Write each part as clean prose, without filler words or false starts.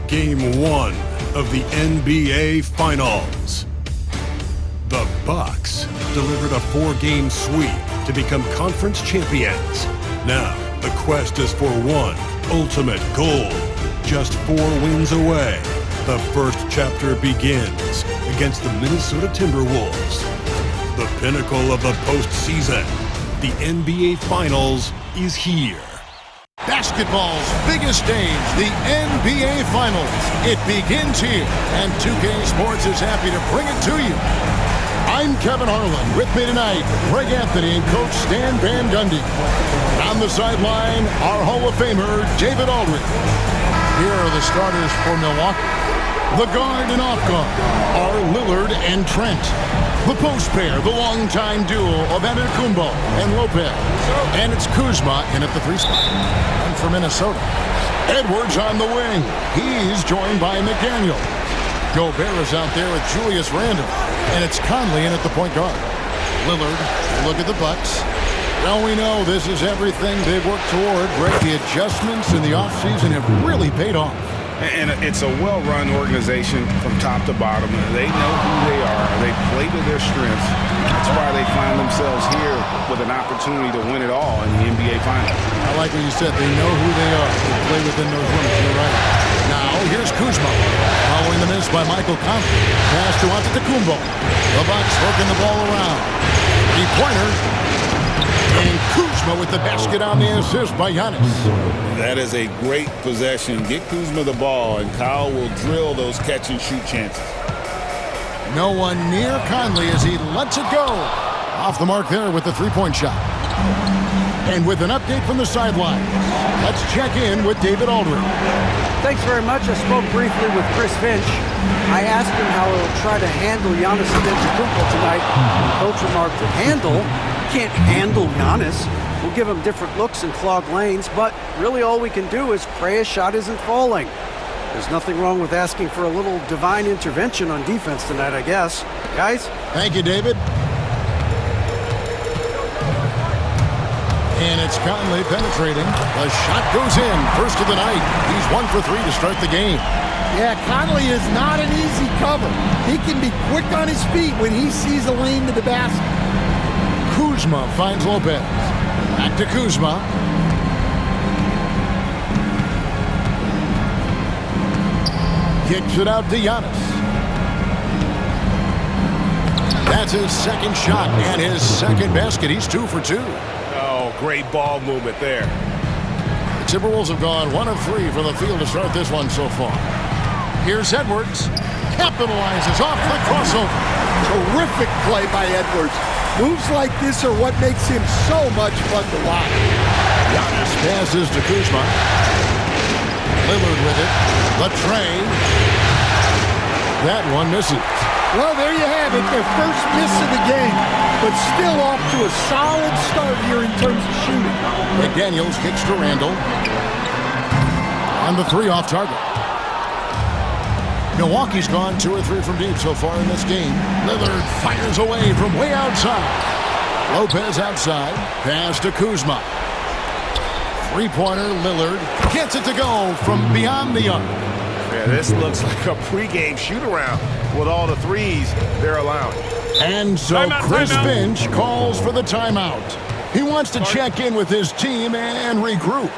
Game 1 of the NBA Finals. The Bucks delivered a 4-game sweep to become conference champions. Now, the quest is for one ultimate goal. Just 4 wins away. The first chapter begins against the Minnesota Timberwolves. The pinnacle of the postseason. The NBA Finals is here. Basketball's biggest stage, the NBA Finals. It begins here, and 2K Sports is happy to bring it to you. I'm Kevin Harlan. With me tonight, Greg Anthony and Coach Stan Van Gundy. On the sideline, our Hall of Famer, David Aldridge. Here are the starters for Milwaukee. The guard and off guard are Lillard and Trent. The post pair, the longtime duo of Antetokounmpo and Lopez. And it's Kuzma in at the 3 spot. And for Minnesota, Edwards on the wing. He's joined by McDaniel. Gobert is out there with Julius Randle. And it's Conley in at the point guard. Lillard, look at the Bucks. Well, we know this is everything they've worked toward. Greg, the adjustments in the offseason have really paid off. And it's a well-run organization from top to bottom. They know who they are. They play to their strengths. That's why they find themselves here with an opportunity to win it all in the NBA Finals. I like what you said. They know who they are. They play within those limits. You're right. Now, here's Kuzma. Following the miss by Michael Conley. Pass to Antetokounmpo. The Bucks working the ball around. 3-pointer. And Kuzma with the basket on the assist by Giannis. That is a great possession. Get Kuzma the ball, and Kyle will drill those catch-and-shoot chances. No one near Conley as he lets it go. Off the mark there with the 3-point shot. And with an update from the sideline, let's check in with David Aldridge. Thanks very much. I spoke briefly with Chris Finch. I asked him how he'll try to handle Giannis Antetokounmpo tonight. Coach remarked, handle? Can't handle Giannis. We'll give him different looks and clog lanes, but really all we can do is pray his shot isn't falling. There's nothing wrong with asking for a little divine intervention on defense tonight, I guess. Guys? Thank you, David. And it's Conley penetrating. The shot goes in. First of the night. He's 1 for 3 to start the game. Yeah, Conley is not an easy cover. He can be quick on his feet when he sees a lane to the basket. Kuzma finds Lopez. Back to Kuzma. Kicks it out to Giannis. That's his second shot and his second basket. He's 2 for 2. Oh, great ball movement there. The Timberwolves have gone 1 of 3 from the field to start this one so far. Here's Edwards. Capitalizes off the crossover. Terrific play by Edwards. Moves like this are what makes him so much fun to watch. Giannis passes to Kuzma. Lillard with it. The train. That one misses. Well, there you have it. Their first miss of the game, but still off to a solid start here in terms of shooting. McDaniels kicks to Randle. On the 3 off target. Milwaukee's gone 2 or 3 from deep so far in this game. Lillard fires away from way outside. Lopez outside. Pass to Kuzma. 3-pointer, Lillard gets it to go from beyond the arc. Yeah, this looks like a pregame shoot-around with all the threes they're allowing. And so Chris Finch calls for the timeout. He wants to check in with his team and regroup.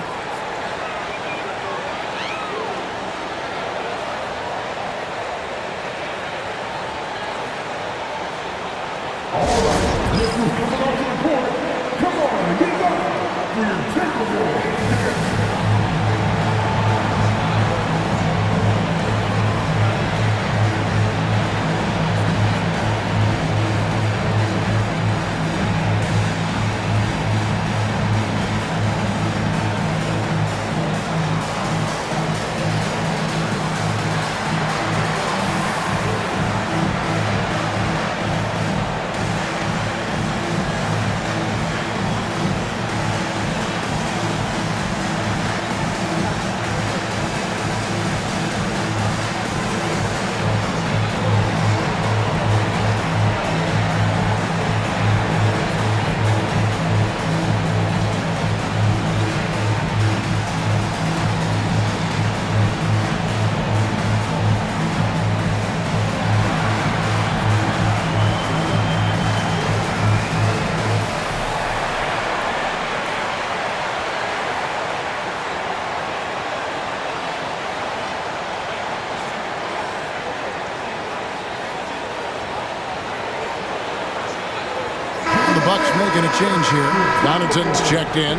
making a change here. Connaughton's checked in.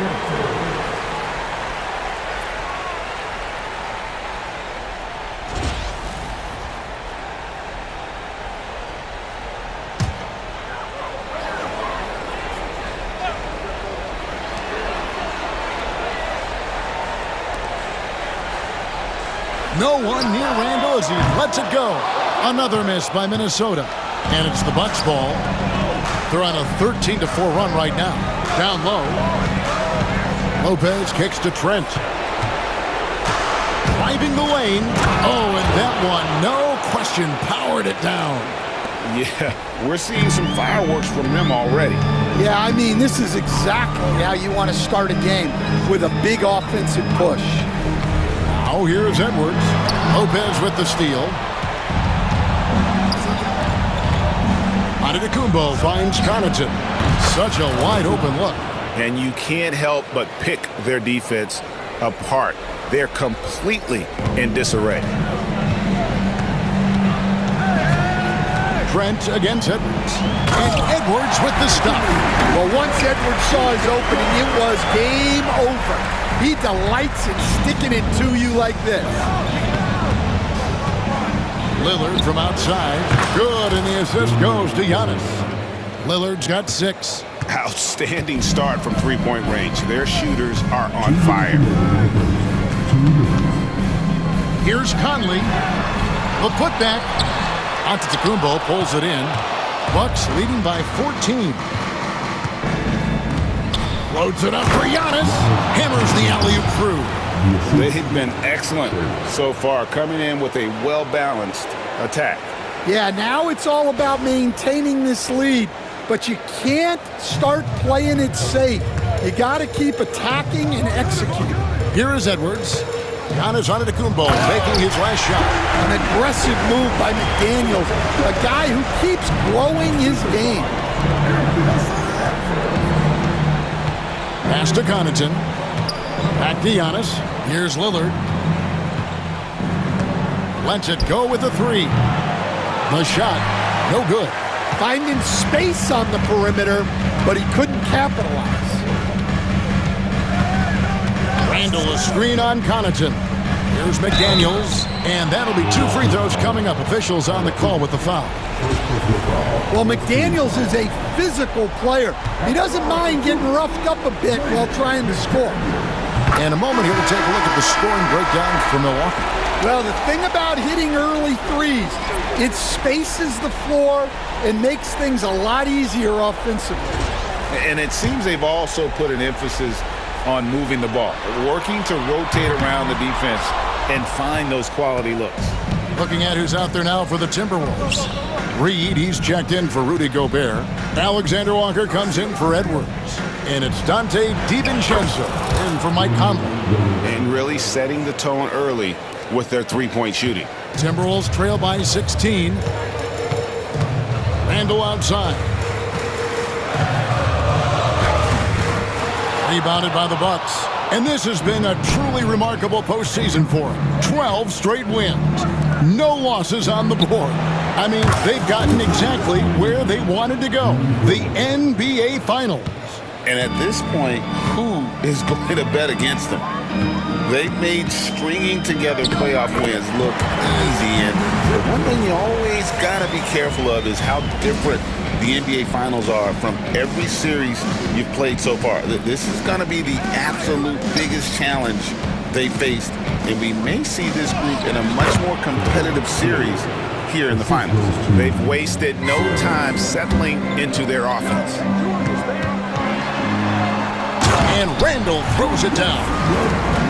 No one near Randall as he lets it go. Another miss by Minnesota. And it's the Bucks ball. They're on a 13-4 run right now. Down low. Lopez kicks to Trent. Driving the lane. Oh, and that one, no question, powered it down. Yeah, we're seeing some fireworks from them already. Yeah, I mean, this is exactly how you want to start a game, with a big offensive push. Now here's Edwards. Lopez with the steal. Antetokounmpo finds Connaughton. Such a wide open look. And you can't help but pick their defense apart. They're completely in disarray. Trent against Edwards. And Edwards with the stop. Well, once Edwards saw his opening, it was game over. He delights in sticking it to you like this. Lillard from outside. Good, and the assist goes to Giannis. Lillard's got 6. Outstanding start from three-point range. Their shooters are on fire. Here's Conley. The putback. Antetokounmpo pulls it in. Bucks leading by 14. Loads it up for Giannis. Hammers the alley-oop through. They've been excellent so far, coming in with a well-balanced attack. Yeah, now it's all about maintaining this lead, but you can't start playing it safe. You got to keep attacking and executing. Here is Edwards. Giannis Antetokounmpo making his last shot. An aggressive move by McDaniels, a guy who keeps growing his game. Pass to Connaughton. Back to Giannis. Here's Lillard. Lets it go with a 3. The shot, no good. Finding space on the perimeter, but he couldn't capitalize. Randall a screen on Connaughton. Here's McDaniels, and that'll be 2 free throws coming up. Officials on the call with the foul. Well, McDaniels is a physical player. He doesn't mind getting roughed up a bit while trying to score. In a moment, here we'll take a look at the scoring breakdown for Milwaukee. Well, the thing about hitting early threes, it spaces the floor and makes things a lot easier offensively. And it seems they've also put an emphasis on moving the ball, working to rotate around the defense and find those quality looks. Looking at who's out there now for the Timberwolves. Reed, he's checked in for Rudy Gobert. Alexander Walker comes in for Edwards. And it's Dante DiVincenzo in for Mike Conley. And really setting the tone early with their three-point shooting. Timberwolves trail by 16. Randall outside. Rebounded by the Bucks. And this has been a truly remarkable postseason for them. 12 straight wins. No losses on the board. I mean, they've gotten exactly where they wanted to go. The NBA Finals. And at this point, who is going to bet against them? They've made stringing together playoff wins look easy. And the one thing you always got to be careful of is how different the NBA Finals are from every series you've played so far. This is going to be the absolute biggest challenge they faced. And we may see this group in a much more competitive series here in the finals. They've wasted no time settling into their offense. And Randall throws it down.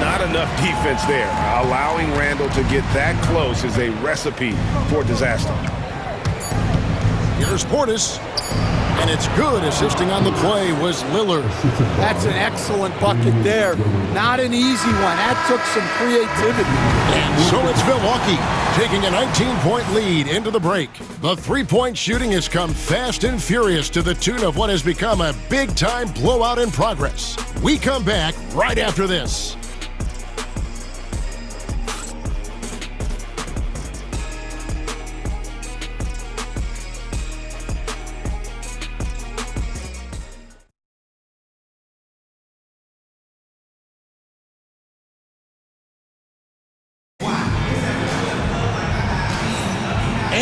Not enough defense there. Allowing Randall to get that close is a recipe for disaster. Here's Portis. And it's good. Assisting on the play was Lillard. That's an excellent bucket there. Not an easy one. That took some creativity. And so it's Milwaukee taking a 19-point lead into the break. The three-point shooting has come fast and furious to the tune of what has become a big-time blowout in progress. We come back right after this.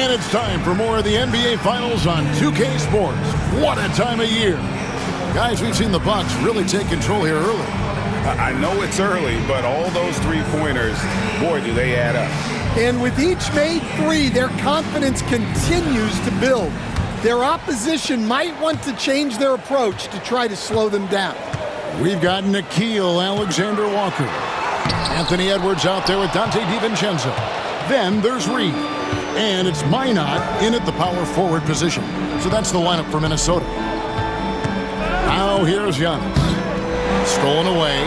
And it's time for more of the NBA Finals on 2K Sports. What a time of year. Guys, we've seen the Bucks really take control here early. I know it's early, but all those three-pointers, boy, do they add up. And with each made three, their confidence continues to build. Their opposition might want to change their approach to try to slow them down. We've got Nickeil Alexander-Walker. Anthony Edwards out there with Dante DiVincenzo. Then there's Reed. And it's Minot in at the power forward position. So that's the lineup for Minnesota. Now here's Giannis. Stolen away.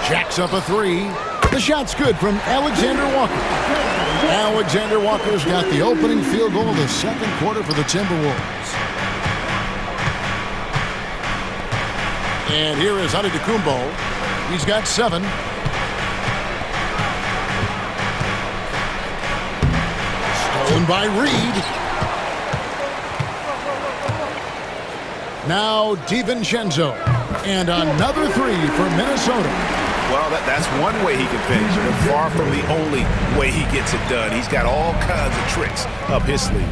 Jacks up a three. The shot's good from Alexander Walker. Alexander Walker's got the opening field goal of the second quarter for the Timberwolves. And here is Antetokounmpo. He's got 7. Stolen by Reed. Now DiVincenzo. And another three for Minnesota. Well, that's one way he can finish, but far from the only way he gets it done. He's got all kinds of tricks up his sleeve.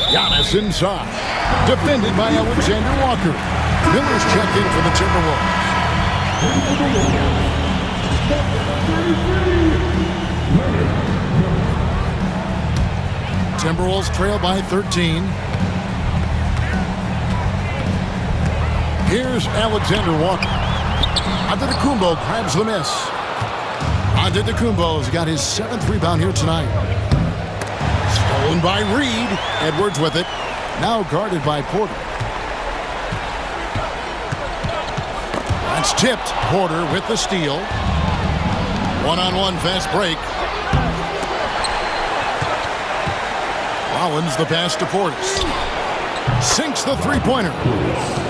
Giannis inside. Defended by Alexander Walker. Miller's checked in for the Timberwolves. Timberwolves trail by 13. Here's Alexander Walker. Antetokounmpo grabs the miss. Antetokounmpo's got his 7th rebound here tonight. Stolen by Reed. Edwards with it. Now guarded by Porter. That's tipped. Porter with the steal. One-on-one fast break. Rollins the pass to Portis. Sinks the three-pointer.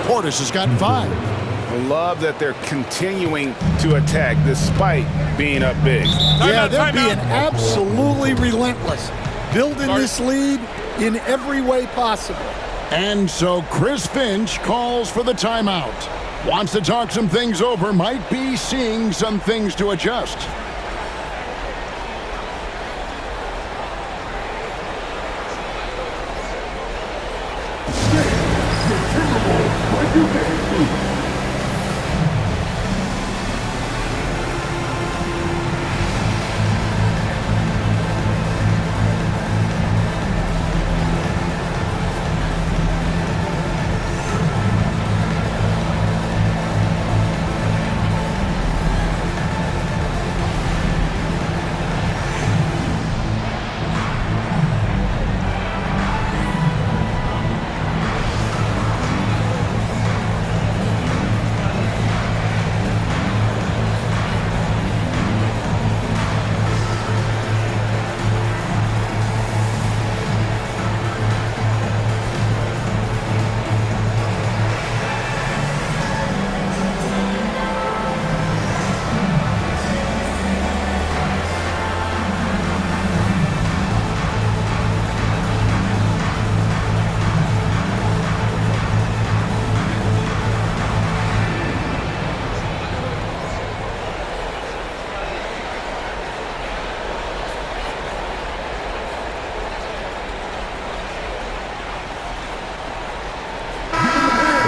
Portis has got 5. I love that they're continuing to attack despite being up big. Yeah, they're being absolutely relentless. Building this lead in every way possible. And so Chris Finch calls for the timeout. Wants to talk some things over. Might be seeing some things to adjust.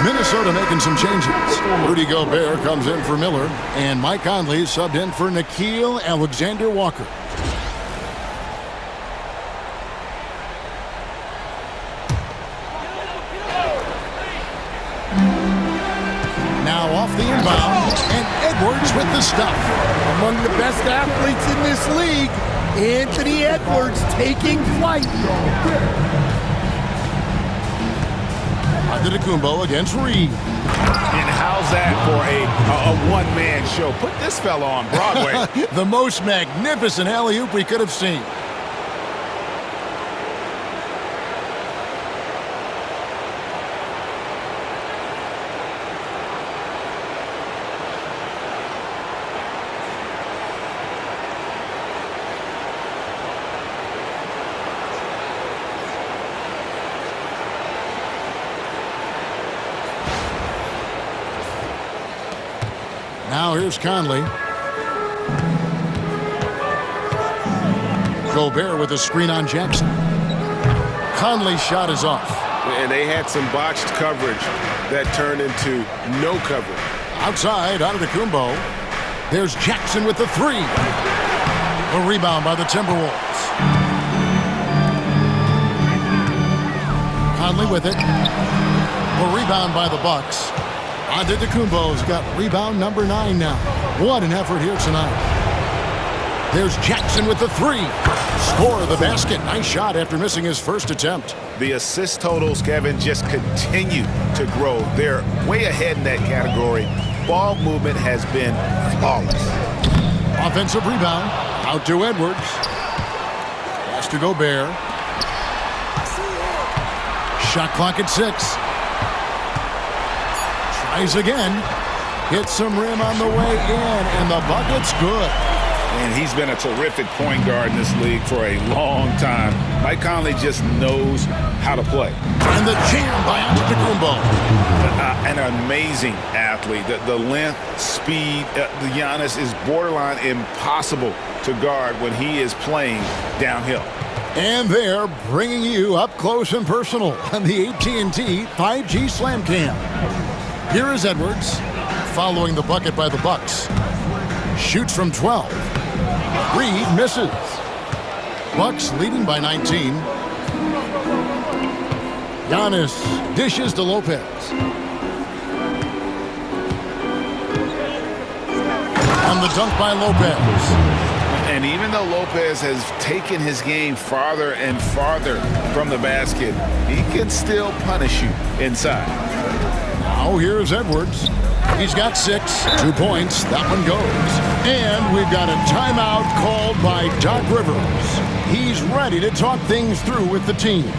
Minnesota making some changes. Rudy Gobert comes in for Miller, and Mike Conley subbed in for Nickeil Alexander-Walker. Now off the inbound, and Edwards with the stuff. Among the best athletes in this league, Anthony Edwards taking flight. Antetokounmpo against Reed. And how's that for a one-man show? Put this fella on Broadway. The most magnificent alley-oop we could have seen. Now here's Conley. Gobert with a screen on Jackson. Conley's shot is off. And they had some botched coverage that turned into no coverage. Outside, Antetokounmpo. There's Jackson with the three. A rebound by the Timberwolves. Conley with it. A rebound by the Bucks. Antetokounmpo's got rebound number 9 now. What an effort here tonight. There's Jackson with the three. Score of the basket. Nice shot after missing his first attempt. The assist totals, Kevin, just continue to grow. They're way ahead in that category. Ball movement has been flawless. Offensive rebound. Out to Edwards. Pass to Gobert. Shot clock at 6. Tries again. Hits some rim on the way in, and the bucket's good. And he's been a terrific point guard in this league for a long time. Mike Conley just knows how to play. And the jam by Antetokounmpo. An amazing athlete. The length, speed, the Giannis is borderline impossible to guard when he is playing downhill. And they're bringing you up close and personal on the AT&T 5G Slam Cam. Here is Edwards, following the bucket by the Bucks. Shoots from 12. Reed misses. Bucks leading by 19. Giannis dishes to Lopez. On the dunk by Lopez. And even though Lopez has taken his game farther and farther from the basket, he can still punish you inside. Now here's Edwards. He's got 6. 2 points. That one goes. And we've got a timeout called by Doc Rivers. He's ready to talk things through with the team.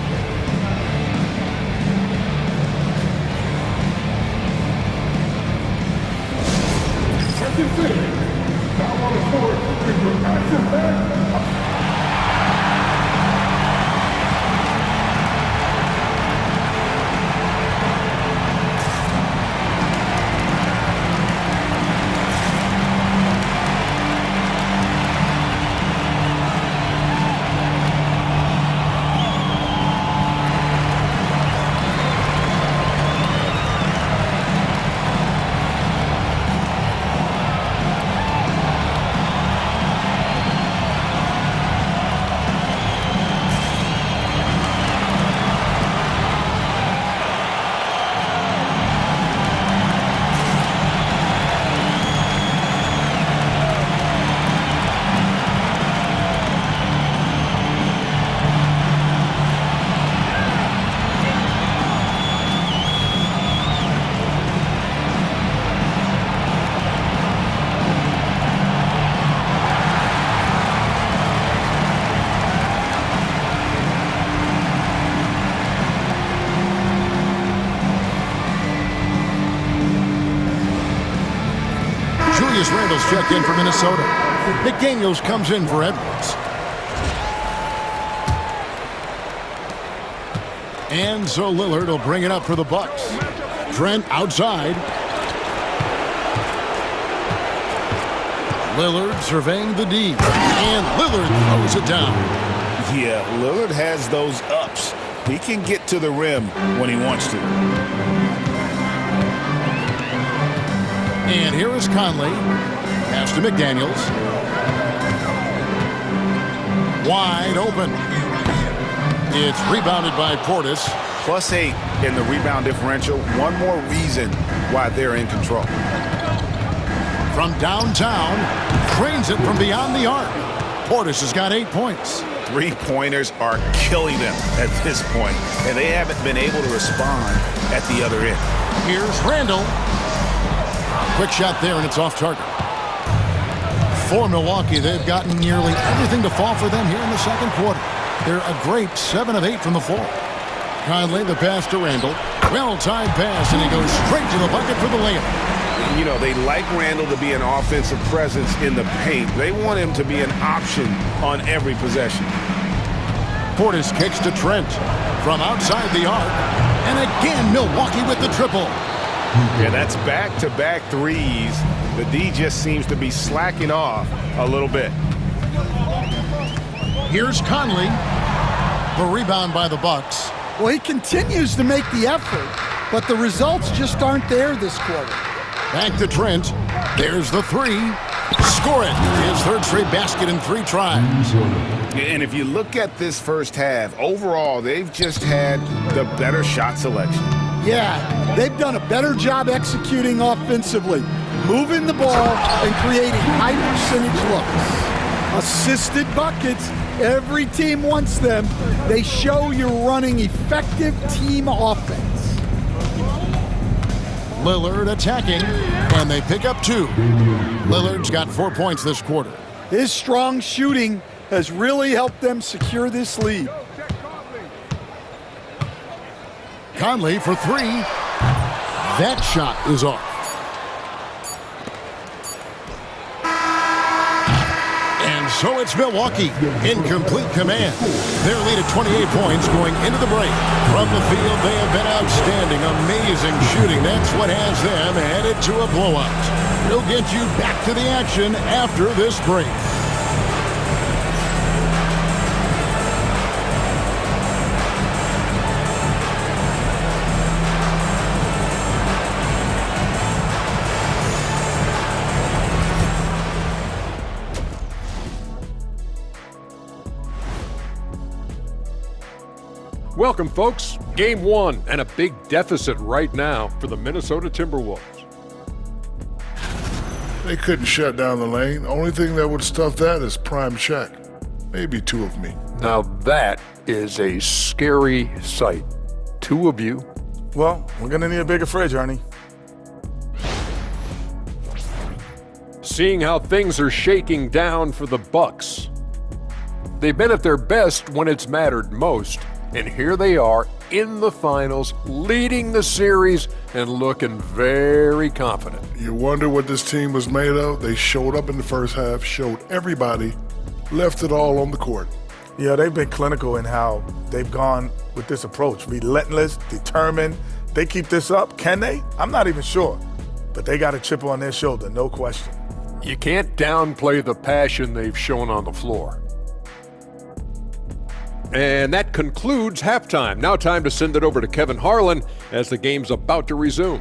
Randall's checked in for Minnesota. McDaniels comes in for Edwards. And so Lillard will bring it up for the Bucks. Trent outside. Lillard surveying the D. And Lillard throws it down. Yeah, Lillard has those ups. He can get to the rim when he wants to. And here is Conley. Pass to McDaniels. Wide open. It's rebounded by Portis. +8 in the rebound differential. One more reason why they're in control. From downtown, trains it from beyond the arc. Portis has got 8 points. Three-pointers are killing them at this point, and they haven't been able to respond at the other end. Here's Randall. Quick shot there, and it's off target. For Milwaukee, they've gotten nearly everything to fall for them here in the second quarter. They're a great 7 of 8 from the floor. Conley, the pass to Randall. Well-timed pass, and he goes straight to the bucket for the layup. You know, they like Randall to be an offensive presence in the paint. They want him to be an option on every possession. Portis kicks to Trent from outside the arc. And again, Milwaukee with the triple. Yeah, that's back-to-back threes. The D just seems to be slacking off a little bit. Here's Conley. The rebound by the Bucks. Well, he continues to make the effort, but the results just aren't there this quarter. Back to Trent. There's the three. Score it. His third straight basket in 3 tries. And if you look at this first half, overall, they've just had the better shot selection. Yeah, they've done a better job executing offensively, moving the ball and creating high percentage looks. Assisted buckets, every team wants them. They show you're running effective team offense. Lillard attacking, and they pick up 2. Lillard's got 4 points this quarter. His strong shooting has really helped them secure this lead. Conley for 3. That shot is off. And so it's Milwaukee in complete command. Their lead at 28 points going into the break. From the field, they have been outstanding. Amazing shooting. That's what has them headed to a blowout. We'll get you back to the action after this break. Welcome, folks. Game 1 and a big deficit right now for the Minnesota Timberwolves. They couldn't shut down the lane. Only thing that would stuff that is prime check. Maybe 2 of me. Now that is a scary sight. 2 of you. Well, we're gonna need a bigger fridge, Ernie. Seeing how things are shaking down for the Bucks. They've been at their best when it's mattered most. And here they are in the finals, leading the series and looking very confident. You wonder what this team was made of? They showed up in the first half, showed everybody, left it all on the court. Yeah, they've been clinical in how they've gone with this approach. Relentless, determined. They keep this up. Can they? I'm not even sure. But they got a chip on their shoulder, no question. You can't downplay the passion they've shown on the floor. And that concludes halftime. Now time to send it over to Kevin Harlan as the game's about to resume.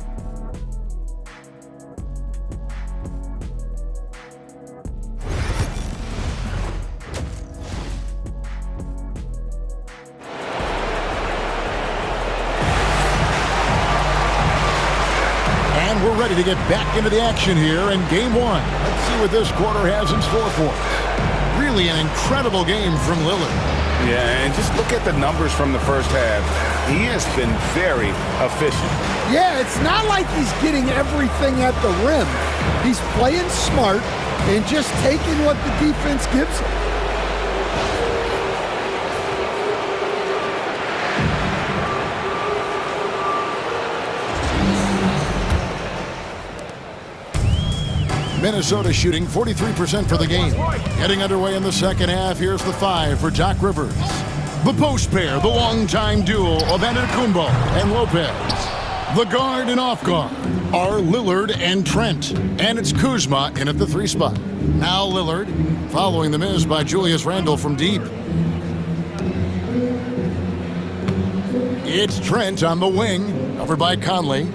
And we're ready to get back into the action here in Game 1. Let's see what this quarter has in store for us. Really an incredible game from Lillard. Yeah, and just look at the numbers from the first half. He has been very efficient. Yeah, it's not like he's getting everything at the rim. He's playing smart and just taking what the defense gives him. Minnesota shooting 43% for the game. Getting underway in the second half, here's the 5 for Doc Rivers. The post pair, the longtime duo of Antetokounmpo and Lopez. The guard and off guard are Lillard and Trent. And it's Kuzma in at the 3 spot. Now Lillard, following the miss by Julius Randle from deep. It's Trent on the wing, covered by Conley.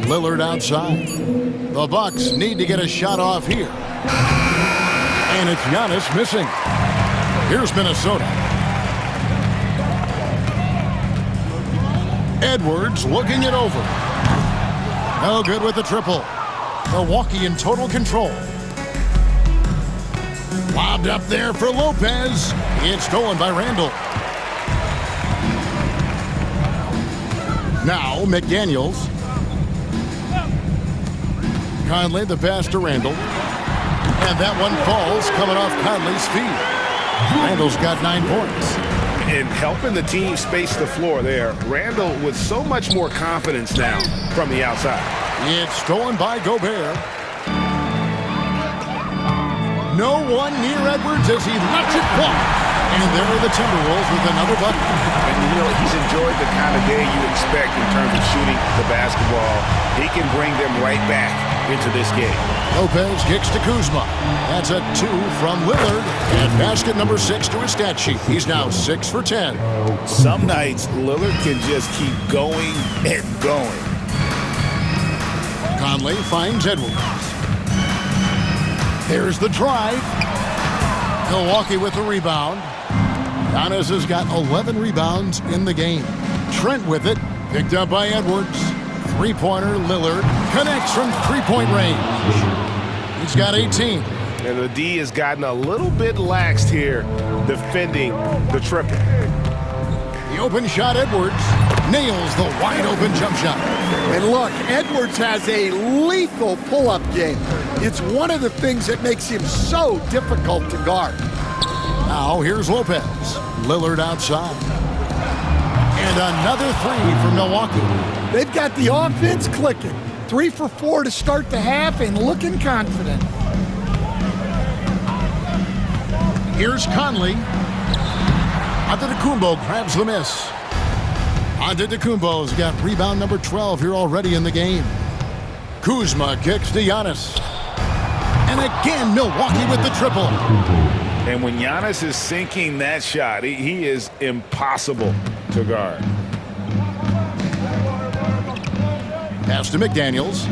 Lillard outside. The Bucks need to get a shot off here. And it's Giannis missing. Here's Minnesota. Edwards looking it over. No good with the triple. Milwaukee in total control. Lobbed up there for Lopez. It's stolen by Randle. Now McDaniels. Conley, the pass to Randle. And that one falls coming off Conley's feet. Randle's got 9 points. And helping the team space the floor there. Randle with so much more confidence now from the outside. It's stolen by Gobert. No one near Edwards as he lets it fly. And there are the Timberwolves with another bucket. And, he's enjoyed the kind of day you expect in terms of shooting the basketball. He can bring them right back into this game. Lopez kicks to Kuzma. That's a 2 from Lillard. And basket number 6 to his stat sheet. He's now 6 for 10. Some nights, Lillard can just keep going and going. Conley finds Edwards. There's the drive. Milwaukee with the rebound. Giannis has got 11 rebounds in the game. Trent with it. Picked up by Edwards. Three-pointer, Lillard. Connects from three-point range. He's got 18. And the D has gotten a little bit laxed here defending the triple. The open shot, Edwards. Nails the wide-open jump shot. And look, Edwards has a lethal pull-up game. It's one of the things that makes him so difficult to guard. Now here's Lopez. Lillard outside. And another 3 for Milwaukee. They've got the offense clicking. 3 for 4 to start the half and looking confident. Here's Conley. Antetokounmpo grabs the miss. Antetokounmpo's got rebound number 12 here already in the game. Kuzma kicks to Giannis. And again, Milwaukee with the triple. And when Giannis is sinking that shot, he is impossible to guard. Pass to McDaniels.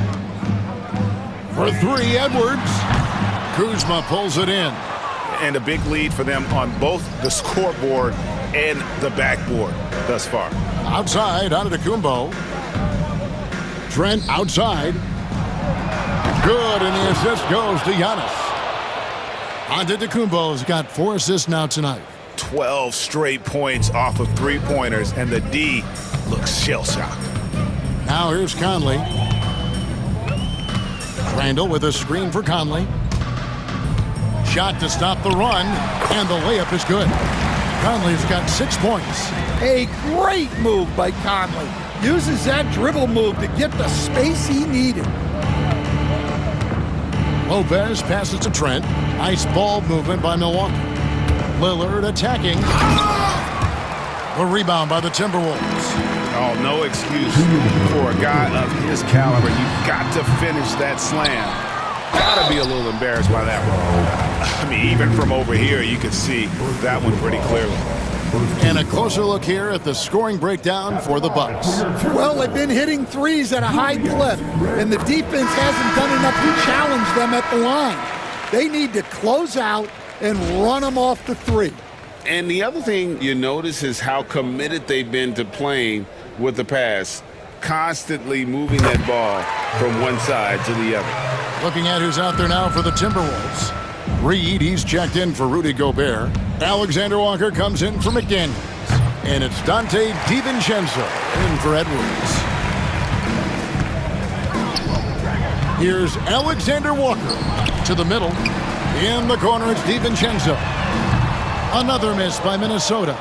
For 3, Edwards. Kuzma pulls it in. And a big lead for them on both the scoreboard and the backboard thus far. Outside, Antetokounmpo. Trent outside. Good, and the assist goes to Giannis. Antetokounmpo's got 4 assists now tonight. 12 straight points off of three-pointers, and the D looks shell-shocked. Now here's Conley. Randall with a screen for Conley. Shot to stop the run, and the layup is good. Conley's got 6 points. A great move by Conley. Uses that dribble move to get the space he needed. Lopez passes to Trent. Nice ball movement by Milwaukee. Lillard attacking. The rebound by the Timberwolves. Oh, no excuse for a guy of his caliber. You've got to finish that slam. Gotta be a little embarrassed by that one. I mean, even from over here, you can see that one pretty clearly. And a closer look here at the scoring breakdown for the Bucks. Well, they've been hitting threes at a high clip, and the defense hasn't done enough to challenge them at the line. They need to close out and run them off the 3. And the other thing you notice is how committed they've been to playing with the pass, constantly moving that ball from one side to the other. Looking at who's out there now for the Timberwolves. Reed, he's checked in for Rudy Gobert. Alexander Walker comes in for McDaniels. And it's Dante DiVincenzo in for Edwards. Here's Alexander Walker to the middle. In the corner, it's DiVincenzo. Another miss by Minnesota.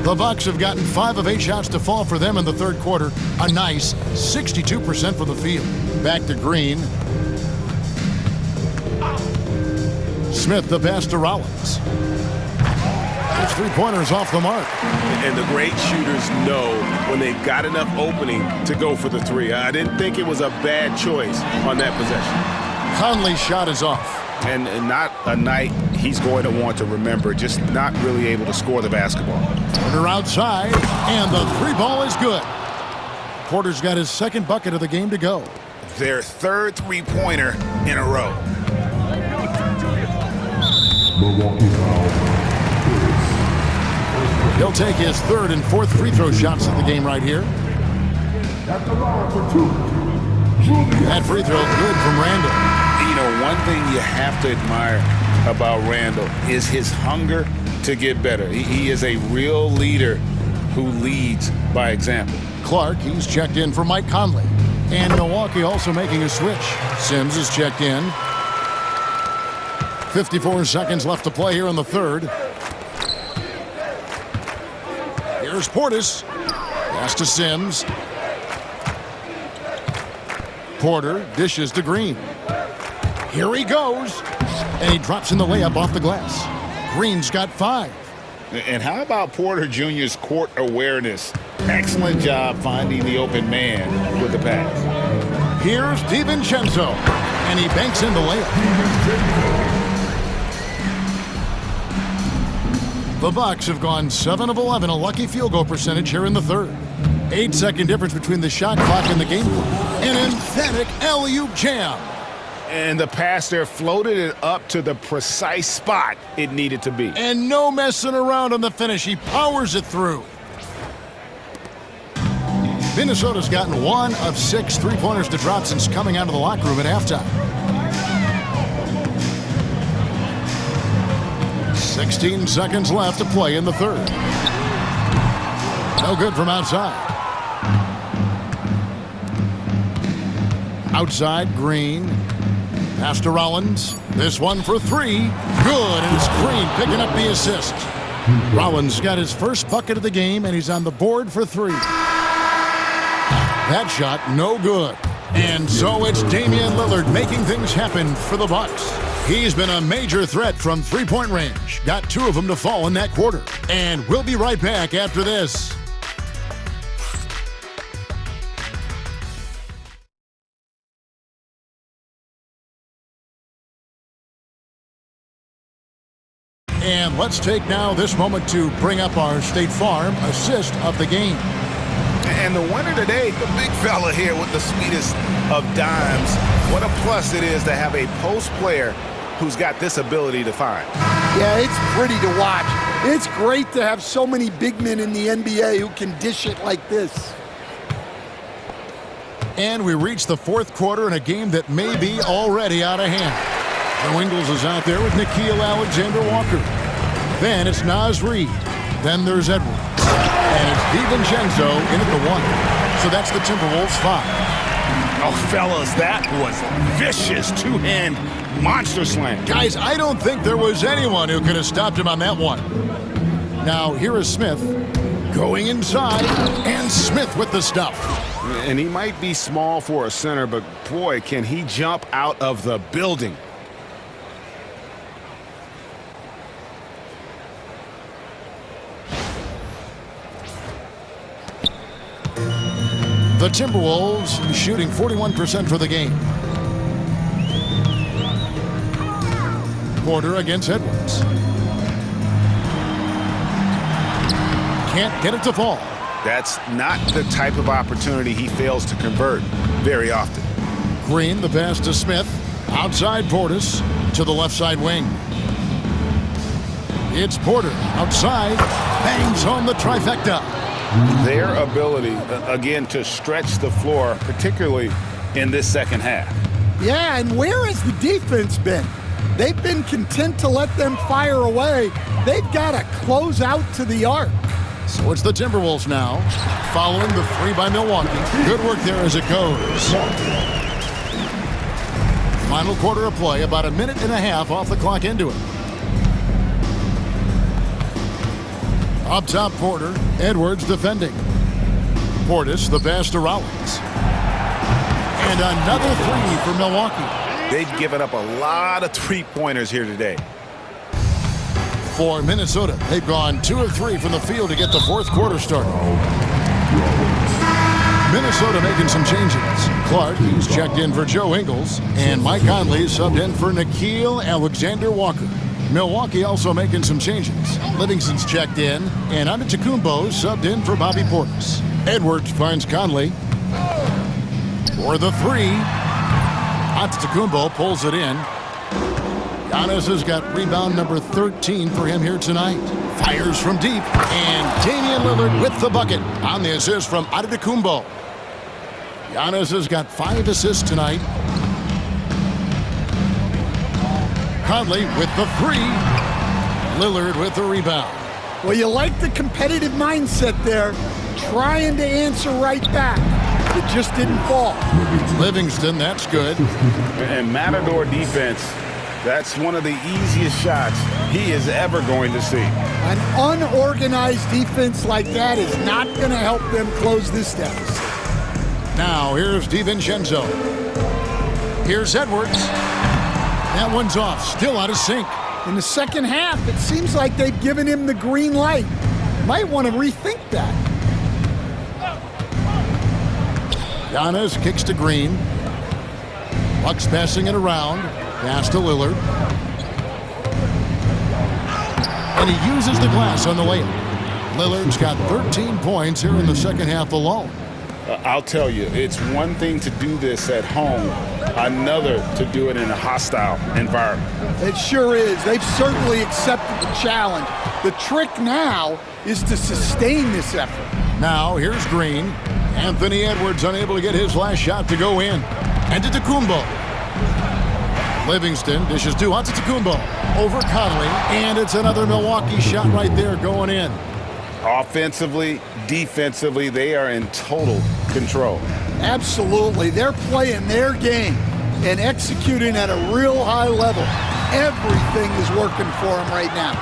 The Bucks have gotten 5 of 8 shots to fall for them in the third quarter. A nice 62% from the field. Back to Green. Smith the pass to Rollins. His three-pointers off the mark. And the great shooters know when they've got enough opening to go for the 3. I didn't think it was a bad choice on that possession. Conley's shot is off. And not a night he's going to want to remember, just not really able to score the basketball. Porter outside, and the 3-ball is good. Porter's got his second bucket of the game to go. Their third three-pointer in a row. He'll take his third and fourth free throw shots of the game right here. That free throw good from Randall. You know, one thing you have to admire about Randall is his hunger to get better. He is a real leader who leads by example. Clark, he's checked in for Mike Conley. And Milwaukee also making a switch. Sims is checked in. 54 seconds left to play here in the third. Here's Portis. Pass to Sims. Porter dishes to Green. Here he goes. And he drops in the layup off the glass. Green's got 5. And how about Porter Jr.'s court awareness? Excellent job finding the open man with the pass. Here's DiVincenzo, and he banks in the layup. The Bucks have gone 7 of 11, a lucky field goal percentage here in the third. 8-second difference between the shot clock and the game clock. An emphatic alley-oop jam. And the pass there floated it up to the precise spot it needed to be. And no messing around on the finish. He powers it through. Minnesota's gotten 1 of 6 three-pointers to drop since coming out of the locker room at halftime. 16 seconds left to play in the third. No good from outside. Outside, Green. Pass to Rollins. This one for 3. Good, and it's Green picking up the assist. Rollins got his first bucket of the game, and he's on the board for 3. That shot, no good. And so it's Damian Lillard making things happen for the Bucks. He's been a major threat from three-point range. Got 2 of them to fall in that quarter. And we'll be right back after this. And let's take now this moment to bring up our State Farm assist of the game. And the winner today, the big fella here with the sweetest of dimes. What a plus it is to have a post player who's got this ability to find. Yeah, it's pretty to watch. It's great to have so many big men in the NBA who can dish it like this. And we reach the fourth quarter in a game that may be already out of hand. Joe Ingles is out there with Nickeil Alexander-Walker. Then it's Naz Reid. Then there's Edwards. And it's DiVincenzo in at the 1. So that's the Timberwolves 5. Oh, fellas, that was a vicious two-hand monster slam. Guys, I don't think there was anyone who could have stopped him on that one. Now, here is Smith going inside, and Smith with the stuff. And he might be small for a center, but boy, can he jump out of the building. The Timberwolves shooting 41% for the game. Porter against Edwards. Can't get it to fall. That's not the type of opportunity he fails to convert very often. Green, the pass to Smith. Outside Portis to the left side wing. It's Porter outside. Bangs home the trifecta. Their ability, again, to stretch the floor, particularly in this second half. Yeah, and where has the defense been? They've been content to let them fire away. They've got to close out to the arc. So it's the Timberwolves now, following the 3 by Milwaukee. Good work there as it goes. Final quarter of play, about a minute and a half off the clock into it. Up top, Porter. Edwards defending. Portis, the pass to Rollins. And another 3 for Milwaukee. They've given up a lot of three-pointers here today. For Minnesota, they've gone 2 of 3 from the field to get the fourth quarter started. Minnesota making some changes. Clark, he's checked in for Joe Ingles, and Mike Conley subbed in for Nickeil Alexander-Walker. Milwaukee also making some changes. Livingston's checked in, and Antetokounmpo subbed in for Bobby Portis. Edwards finds Conley for the 3. Antetokounmpo pulls it in. Giannis has got rebound number 13 for him here tonight. Fires from deep, and Damian Lillard with the bucket on the assist from Antetokounmpo. Giannis has got 5 assists tonight. Conley with the 3. Lillard with the rebound. Well, you like the competitive mindset there, trying to answer right back. It just didn't fall. Livingston, that's good. And Matador defense, that's one of the easiest shots he is ever going to see. An unorganized defense like that is not going to help them close this deficit. Now, here's DiVincenzo. Here's Edwards. That one's off, still out of sync. In the second half, it seems like they've given him the green light. Might want to rethink that. Giannis kicks to Green. Bucks passing it around. Pass to Lillard. And he uses the glass on the layup. Lillard's got 13 points here in the second half alone. I'll tell you, it's one thing to do this at home, another to do it in a hostile environment. It sure is. They've certainly accepted the challenge. The trick now is to sustain this effort. Now, here's Green. Anthony Edwards unable to get his last shot to go in. And to Antetokounmpo. Livingston dishes to Antetokounmpo. Over Conley. And it's another Milwaukee shot right there going in. Offensively, defensively, they are in total control. Absolutely. They're playing their game and executing at a real high level. Everything is working for them right now.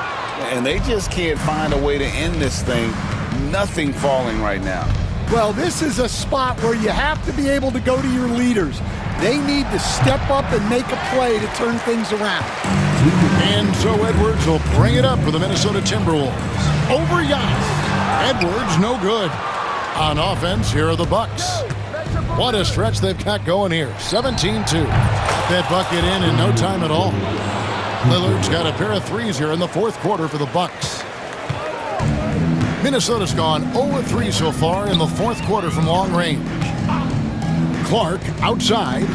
And they just can't find a way to end this thing. Nothing falling right now. Well, this is a spot where you have to be able to go to your leaders. They need to step up and make a play to turn things around. And so Edwards will bring it up for the Minnesota Timberwolves. Over Giannis. Edwards no good. On offense, here are the Bucks. What a stretch they've got going here. 17-2. That bucket in no time at all. Lillard's got a pair of threes here in the fourth quarter for the Bucks. Minnesota's gone 0-3 so far in the fourth quarter from long range. Clark outside.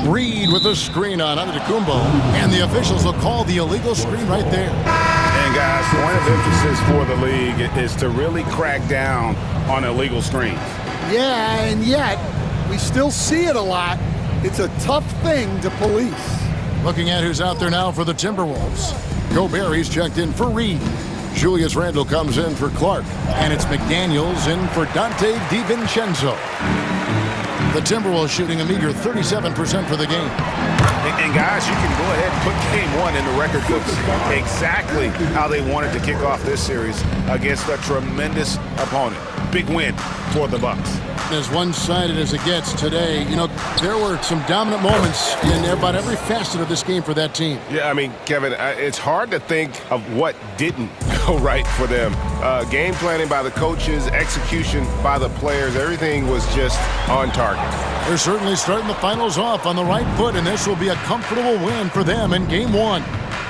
Reed with a screen on Antetokounmpo. And the officials will call the illegal screen right there. And guys, point of emphasis for the league is to really crack down on illegal screens. Yeah, and yet we still see it a lot. It's a tough thing to police. Looking at who's out there now for the Timberwolves. Gobert, he's checked in for Reed. Julius Randle comes in for Clark. And it's McDaniels in for Dante DiVincenzo. The Timberwolves shooting a meager 37% for the game. And guys, you can go ahead and put game one in the record books. Exactly how they wanted to kick off this series against a tremendous opponent. Big win for the Bucks. As one-sided as it gets today, you know, there were some dominant moments in about every facet of this game for that team. Yeah, I mean, Kevin, it's hard to think of what didn't go right for them. Game planning by the coaches, execution by the players, everything was just on target. They're certainly starting the finals off on the right foot, and this will be a comfortable win for them in game one.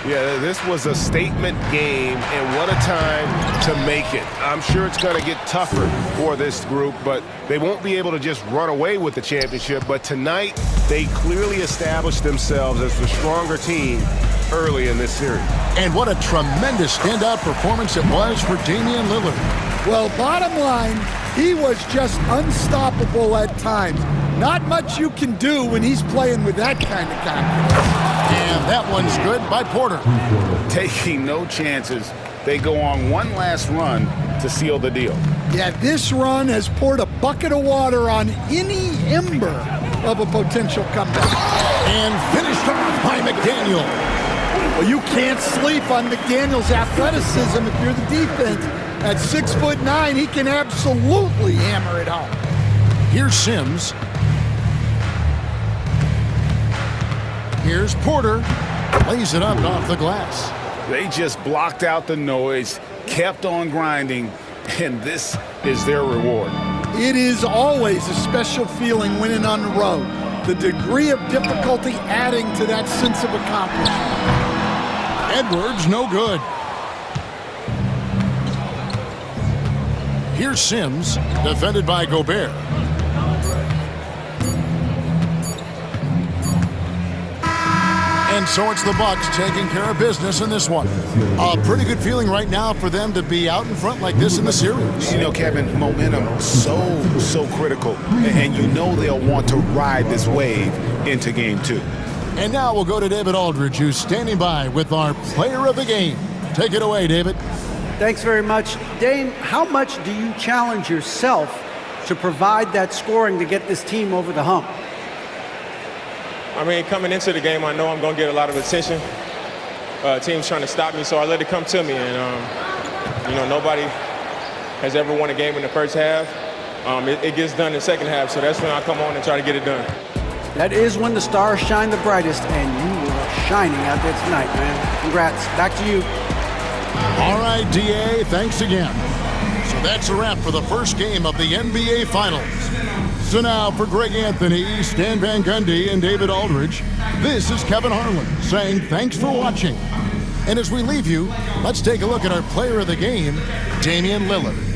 Yeah, this was a statement game, and what a time to make it. I'm sure it's going to get tougher for this group, but they won't be able to just run away with the championship. But tonight, they clearly established themselves as the stronger team early in this series. And what a tremendous standout performance it was for Damian Lillard. Well, bottom line, he was just unstoppable at times. Not much you can do when he's playing with that kind of confidence. And that one's good by Porter. Taking no chances. They go on one last run to seal the deal. Yeah, this run has poured a bucket of water on any ember of a potential comeback. And finished off by McDaniel. Well, you can't sleep on McDaniel's athleticism if you're the defense. At 6'9", he can absolutely hammer it home. Here's Sims. Here's Porter. Lays it up off the glass. They just blocked out the noise, kept on grinding, and this is their reward. It is always a special feeling winning on the road. The degree of difficulty adding to that sense of accomplishment. Edwards, no good. Here's Sims, defended by Gobert. And so it's the Bucks taking care of business in this one. A pretty good feeling right now for them to be out in front like this in the series. You know, Kevin, momentum so critical. And you know they'll want to ride this wave into game two. And now we'll go to David Aldridge, who's standing by with our player of the game. Take it away, David. Thanks very much. Dame, how much do you challenge yourself to provide that scoring to get this team over the hump? I mean, coming into the game, I know I'm going to get a lot of attention. Team's trying to stop me, so I let it come to me. And, you know, nobody has ever won a game in the first half. It gets done in the second half, so that's when I come on and try to get it done. That is when the stars shine the brightest, and you will shining out there tonight, man. Congrats. Back to you. All right, DA, thanks again. So that's a wrap for the first game of the NBA Finals. So now for Greg Anthony, Stan Van Gundy, and David Aldridge, this is Kevin Harlan saying thanks for watching. And as we leave you, let's take a look at our player of the game, Damian Lillard.